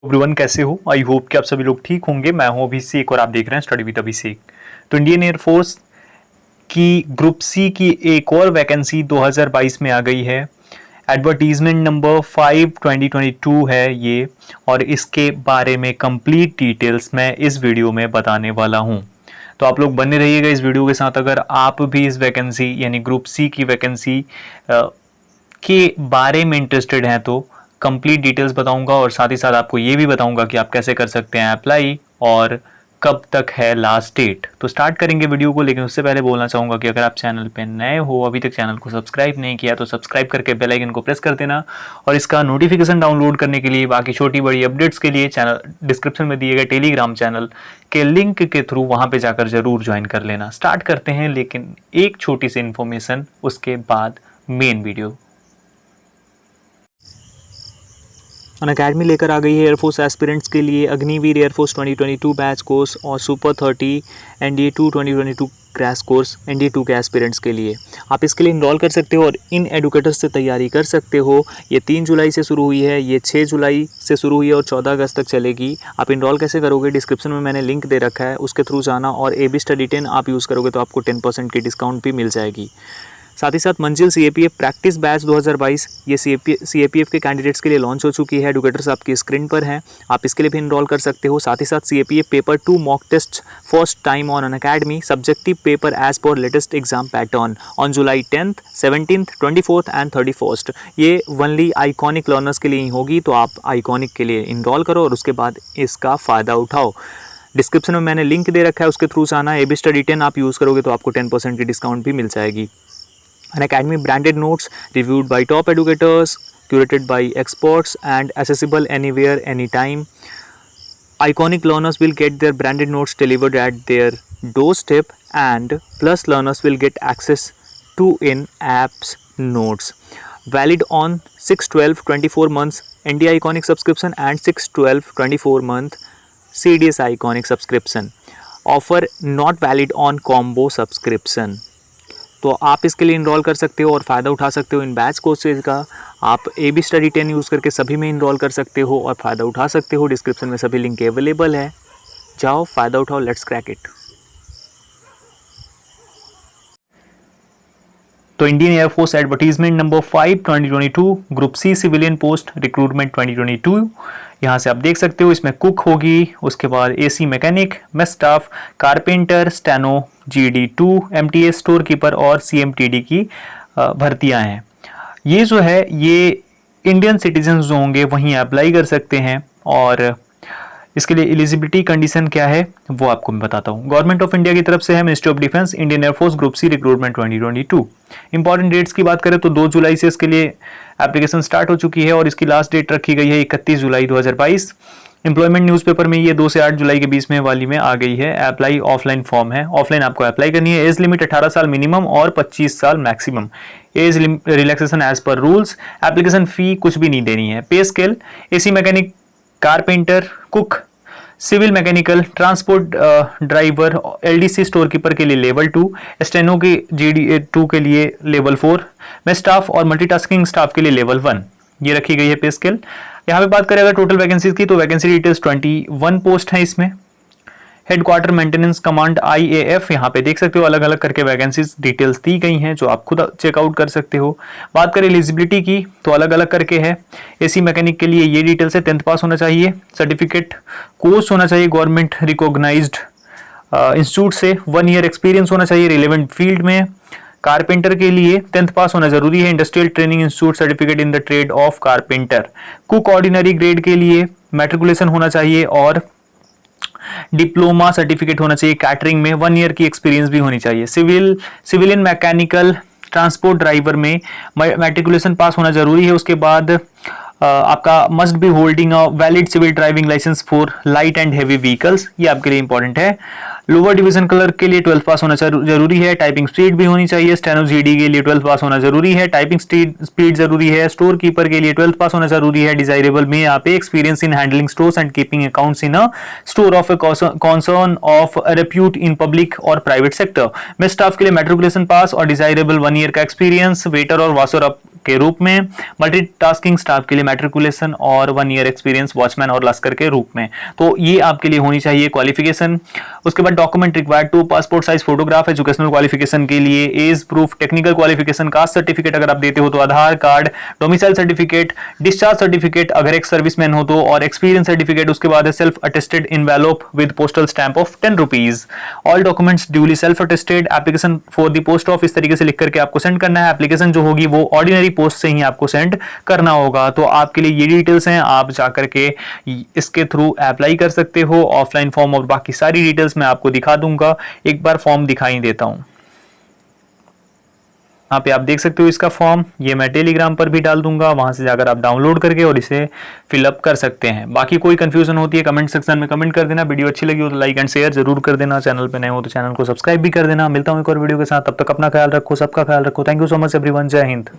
Everyone, कैसे हो? I hope कि आप सभी लोग ठीक होंगे। मैं हूं अभिषेक और आप देख रहे हैं स्टडी विद अभिषेक। तो इंडियन एयरफोर्स की ग्रुप सी की एक और वैकेंसी 2022 में आ गई है। एडवर्टीजमेंट नंबर 5 2022 है ये, और इसके बारे में कंप्लीट डिटेल्स मैं इस वीडियो में बताने वाला हूं। तो आप लोग बने रहिएगा इस वीडियो के साथ। अगर आप भी इस वैकेंसी यानी ग्रुप सी की वैकेंसी के बारे में इंटरेस्टेड हैं तो कंप्लीट डिटेल्स बताऊंगा, और साथ ही साथ आपको ये भी बताऊंगा कि आप कैसे कर सकते हैं अप्लाई और कब तक है लास्ट डेट। तो स्टार्ट करेंगे वीडियो को, लेकिन उससे पहले बोलना चाहूँगा कि अगर आप चैनल पे नए हो, अभी तक चैनल को सब्सक्राइब नहीं किया तो सब्सक्राइब करके बेल आइकन को प्रेस कर देना, और इसका नोटिफिकेशन डाउनलोड करने के लिए, बाकी छोटी बड़ी अपडेट्स के लिए चैनल डिस्क्रिप्शन में दिए गए टेलीग्राम चैनल के लिंक के थ्रू वहाँ पर जाकर जरूर ज्वाइन कर लेना। स्टार्ट करते हैं, लेकिन एक छोटी सी इन्फॉर्मेशन, उसके बाद मेन वीडियो। अनअकैडमी लेकर आ गई है एयरफोर्स एस्पिरेंट्स के लिए अग्निवीर एयरफोर्स 2022 बैच कोर्स और super 30 NDA-2 2022 crash course NDA-2 के एस्पिरेंट्स के लिए। आप इसके लिए इनरोल कर सकते हो और इन एडुकेटर्स से तैयारी कर सकते हो। ये 3 जुलाई से शुरू हुई है, ये 6 जुलाई से शुरू हुई है और 14 अगस्त तक चलेगी। आप इनरोल कैसे करोगे? डिस्क्रिप्शन में मैंने लिंक दे रखा है, उसके थ्रू जाना, और AB स्टडी 10 आप यूज़ करोगे तो आपको 10% की डिस्काउंट भी मिल जाएगी। साथ ही साथ मंजिल CAPF प्रैक्टिस बैच 2022 ये CAPF के कैंडिडेट्स के लिए लॉन्च हो चुकी है। एडुकेटर्स आपकी स्क्रीन पर हैं, आप इसके लिए भी इनरोल कर सकते हो। साथ ही साथ CAPF paper 2 mock test first time on Unacademy, subjective paper as पर latest exam pattern on July 10th, 17th, 24th and 31st। ये ओनली आइकॉनिक लर्नर्स के लिए ही होगी, तो आप आइकॉनिक के लिए इनरोल करो और उसके बाद इसका फ़ायदा उठाओ। डिस्क्रिप्शन में मैंने लिंक दे रखा है, उसके थ्रू जाना। AB स्टडी 10 आप यूज़ करोगे तो आपको 10% की डिस्काउंट भी मिल जाएगी। Unacademy branded notes reviewed by top educators, curated by experts and accessible anywhere, anytime. Iconic learners will get their branded notes delivered at their doorstep, and plus learners will get access to in-apps notes. Valid on 6/12/24 months NDA Iconic subscription and 6/12/24 month CDS Iconic subscription. Offer not valid on combo subscription. तो आप इसके लिए enrol कर सकते हो और फ़ायदा उठा सकते हो इन बैच कोर्सेज का। आप AB स्टडी 10 यूज़ करके सभी में इनरोल कर सकते हो और फ़ायदा उठा सकते हो। डिस्क्रिप्शन में सभी लिंक अवेलेबल है, जाओ फ़ायदा उठाओ। Let's crack it. तो Indian air force advertisement number 5 2022 group C civilian post recruitment 2022, यहाँ से आप देख सकते हो। इसमें कुक होगी, उसके बाद AC mechanic, mess staff, carpenter, steno, GD2, MTA store keeper और CMTD की भर्तियां हैं। ये जो है ये इंडियन सिटीजन जो होंगे वहीं अप्लाई कर सकते हैं, और इसके लिए एलिजिबिलिटी कंडीशन क्या है वो आपको मैं बताता हूँ। गवर्नमेंट ऑफ इंडिया की तरफ से है, ministry of defence, Indian Air Force group C recruitment 2022। Important dates की बात करें तो 2 जुलाई से इसके लिए एप्लीकेशन स्टार्ट हो चुकी है और इसकी लास्ट डेट रखी गई है 31 जुलाई 2022। एम्प्लॉयमेंट न्यूज़पेपर में ये 2 से 8 जुलाई के बीच में वाली में आ गई है। अप्लाई ऑफलाइन फॉर्म है, ऑफलाइन आपको अप्लाई करनी है। एज लिमिट 18 साल मिनिमम और 25 साल मैक्सिमम। एज रिलैक्सेशन एज पर रूल्स। एप्लीकेशन फी कुछ भी नहीं देनी है। Pay scale AC mechanic, carpenter, cook, civil mechanical, transport driver, LDC store keeper के लिए लेवल 2, स्टेनो की GD2 के लिए लेवल 4, में स्टाफ और मल्टीटास्किंग स्टाफ के लिए लेवल 1। ये रखी गई है पे स्केल। यहाँ पे बात करें अगर टोटल वैकेंसीज की, तो वैकेंसी डिटेल्स 21 पोस्ट है इसमें। हेडक्वार्टर मेंटेनेंस कमांड IAF, यहाँ पे देख सकते हो अलग अलग करके वैकेंसीज डिटेल्स दी गई हैं जो आप खुद चेकआउट कर सकते हो। बात करें एलिजिबिलिटी की तो अलग अलग करके है। AC मैकेनिक के लिए ये डिटेल्स है, 10th पास होना चाहिए, सर्टिफिकेट कोर्स होना चाहिए गवर्नमेंट रिकॉग्नाइज्ड इंस्टीट्यूट से, 1 ईयर एक्सपीरियंस होना चाहिए रिलेवेंट फील्ड में। कारपेंटर के लिए 10th पास होना जरूरी है, industrial training institute certificate in the trade off carpenter. Cook ordinary grade के लिए मैट्रिकुलेशन होना चाहिए और डिप्लोमा सर्टिफिकेट होना चाहिए कैटरिंग में, 1 ईयर की एक्सपीरियंस भी होनी चाहिए। सिविलियन मैकेनिकल ट्रांसपोर्ट ड्राइवर में मैट्रिकुलेशन पास होना जरूरी है। उसके बाद आपका must be holding a valid civil driving licence for light and heavy vehicles, ये आपके लिए इंपॉर्टेंट है। लोअर डिवीजन क्लर्क के लिए 12th पास होना जरूरी है। टाइपिंग स्पीड भी होनी चाहिए। स्टेनो GD के लिए 12th पास होना जरूरी है। टाइपिंग स्पीड जरूरी है। स्टोर कीपर के लिए 12th पास होना जरूरी है। डिजायरेबल में यहाँ पे experience in handling stores and keeping accounts in a store of A concern of repute in public और प्राइवेट सेक्टर। में स्टाफ के लिए मैट्रिकुलेशन पास और डिजायरेबल 1 ईयर का एक्सपीरियंस। वेटर और वाशर के रूप में, मल्टीटास्किंग स्टाफ के लिए मैट्रिकुलेशन और 1 ईयर एक्सपीरियंस वॉचमैन और लश्कर के रूप में। तो ये आपके लिए होनी चाहिए क्वालिफिकेशन। उसके बाद document required to passport size photograph, educational qualification के लिए age proof, technical qualification, caste certificate अगर आप देते हो तो Aadhaar card, domicile certificate, discharge certificate अगर एक सर्विसमैन हो तो, और एक्सपीरियंस सर्टिफिकेट। उसके बाद है self attested envelope with postal stamp of 10 rupees. All documents duly self attested, application for the post of, इस तरीके से लिख करके आपको सेंड करना है। एप्लीकेशन जो होगी वो ऑर्डिनरी पोस्ट से ही आपको सेंड करना होगा। तो आपके लिए ये डिटेल्स हैं, आप जाकर के इसके थ्रू अप्लाई कर सकते हो। ऑफलाइन फॉर्म और बाकी सारी डिटेल्स मैं आपको दिखा दूंगा। एक बार फॉर्म दिखाई देता हूं। यहाँ पे आप देख सकते हो इसका फॉर्म, ये मैं टेलीग्राम पर भी डाल दूंगा, वहां से जाकर आप डाउनलोड करके और इसे फिलअप कर सकते हैं। बाकी कोई कंफ्यूजन होती है कमेंट सेक्शन में कमेंट कर देना। वीडियो अच्छी लगी हो तो लाइक एंड शेयर जरूर कर देना। चैनल पे नए हो तो चैनल को सब्सक्राइब भी कर देना। मिलता हूं एक और वीडियो के साथ, तब तक अपना ख्याल रखो, सबका ख्याल रखो। Thank you so much everyone. जय हिंद।